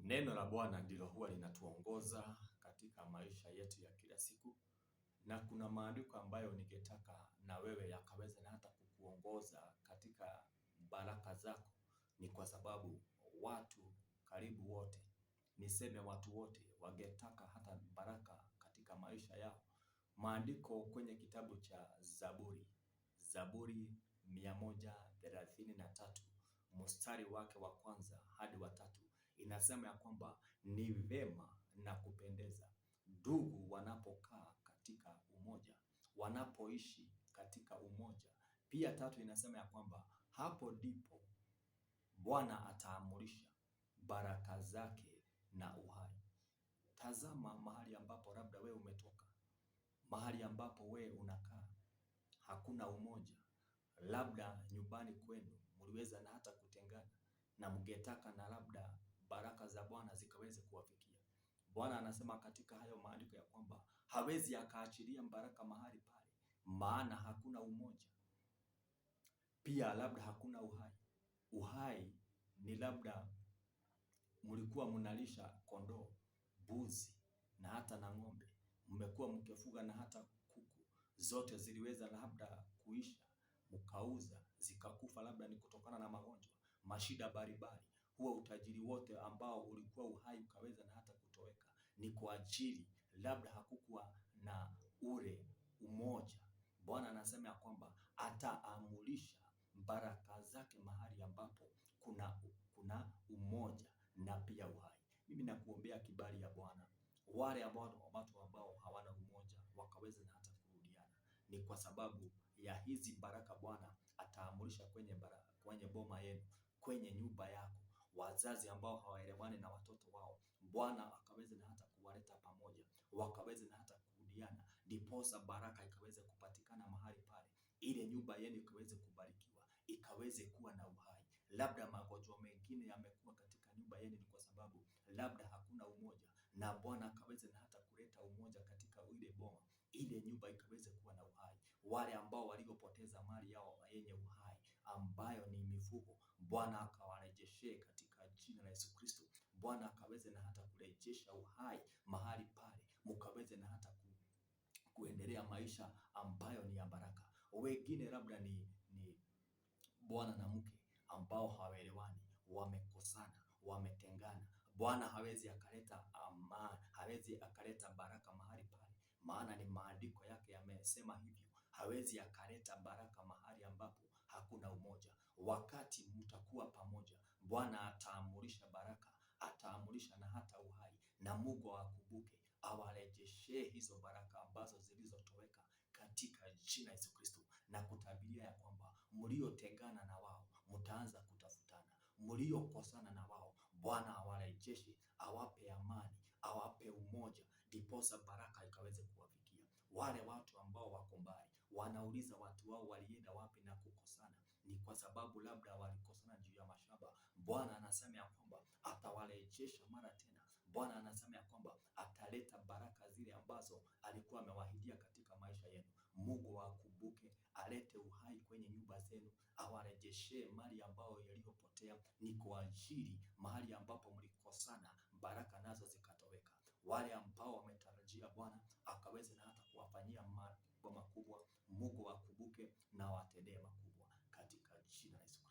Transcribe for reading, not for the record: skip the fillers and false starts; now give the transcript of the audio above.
Neno la Bwana ndilo huwa linatuongoza katika maisha yetu ya kila siku, na kuna maandiko ambayo ningetaka na wewe yakaweze na hata kukuongoza katika baraka zako. Ni kwa sababu watu karibu wote, niseme watu wote, wangetaka hata baraka katika maisha yao. Maandiko kwenye kitabu cha Zaburi 133 mstari wake wa kwanza hadi wa tatu inasema ya kwamba ni vema na kupendeza ndugu wanapokaa katika umoja, wanapoishi katika umoja. Pia tatu inasema ya kwamba hapo ndipo Bwana ataamurisha baraka zake na uhai. Tazama mahali ambapo labda wewe umetoka, mahali ambapo wewe unakaa, hakuna umoja. Labda nyumbani kwenu mliweza na hata kutengana, na mngetaka na labda baraka za Bwana zikaweze kuwafikia. Bwana anasema katika hayo maandiko ya kwamba hawezi akaachilia baraka mahali pale, maana hakuna umoja. Pia labda hakuna uhai. Uhai ni labda mlikuwa mnalisha kondoo, mbuzi na hata na ng'ombe, mmekuwa mkifuga na hata kuku, zote ziliweza labda kuisha, mkauza zikakufa, labda ni kutokana na magonjwa, mashida mbalimbali. Huo utajiri wote ambao ulikuwa uhai ukaweza na hata kutoweka, ni kwa ajili labda hakukuwa na ule umoja. Bwana anasema ya kwamba ataamurisha baraka zake mahali ambapo kuna umoja na pia uhai. Mimi nakuombea kibali ya Bwana, wale watu ambao hawana umoja wakaweze na hata kurudiana. Ni kwa sababu ya hizi baraka Bwana ataamurisha kwenye boma yenu, kwenye nyumba yako. Wazazi ambao hawaelewani na watoto wao, Bwana akaweze na hata kuwaleta pamoja, wakaweze na hata kurudiana, ndiposa baraka ikaweze kupatikana mahali pale, ile nyumba yenu ikaweze kubarikiwa, ikaweze kuwa na uhai. Labda magonjwa mengine yamekuwa katika nyumba yenu ni kwa sababu labda hakuna umoja, na Bwana akaweze na hata kuleta umoja katika ile boma, ile nyumba ikaweze kuwa na uhai. Wale ambao waliopoteza mali yao yenye uhai ambayo ni mifugo, Bwana akawarejeshe katika jina la Yesu Kristo. Bwana akaweze na hata kurejesha uhai mahali pale, mkaweze na hata kuendelea maisha ambayo ni ya baraka. Wengine labda ni bwana na mke ambao hawaelewani, wamekosana, wametengana. Bwana hawezi akaleta amani, hawezi akaleta baraka mahali pale, maana ni maandiko yake yamesema hivyo. Hawezi akaleta baraka mahali ambapo hakuna umoja. Wakati mtakuwa pamoja, Bwana ataamurisha baraka, ataamurisha na hata uhai, na Mungu awakumbuke, awarejeshe hizo baraka ambazo zilizotoweka katika jina la Yesu Kristo, na kutabiria ya kwamba mliotengana na wao mtaanza kutafutana, mliokosana na wao Bwana awarejeshe, awape amani, awape umoja, ndiposa baraka ikaweze kuwafikia. Wale watu ambao wako mbali wanauliza watu wao walienda wapi na kukosana, ni kwa sababu labda walikosana juu ya mashamba. Bwana anasema ya kwamba atawarejesha mara tena. Bwana anasema ya kwamba ataleta baraka zile ambazo alikuwa amewahidia katika maisha yenu. Mungu akumbuke, alete uhai kwenye nyumba zenu, awarejeshe mali ambayo yaliyopotea. Ni kwa ajili mahali ambapo mlikosana, baraka nazo zikatoweka. Wale ambao wametarajia Bwana akaweze na hata kuwafanyia mambo makubwa, Mungu akumbuke na watendee makubwa katika jina la Yesu.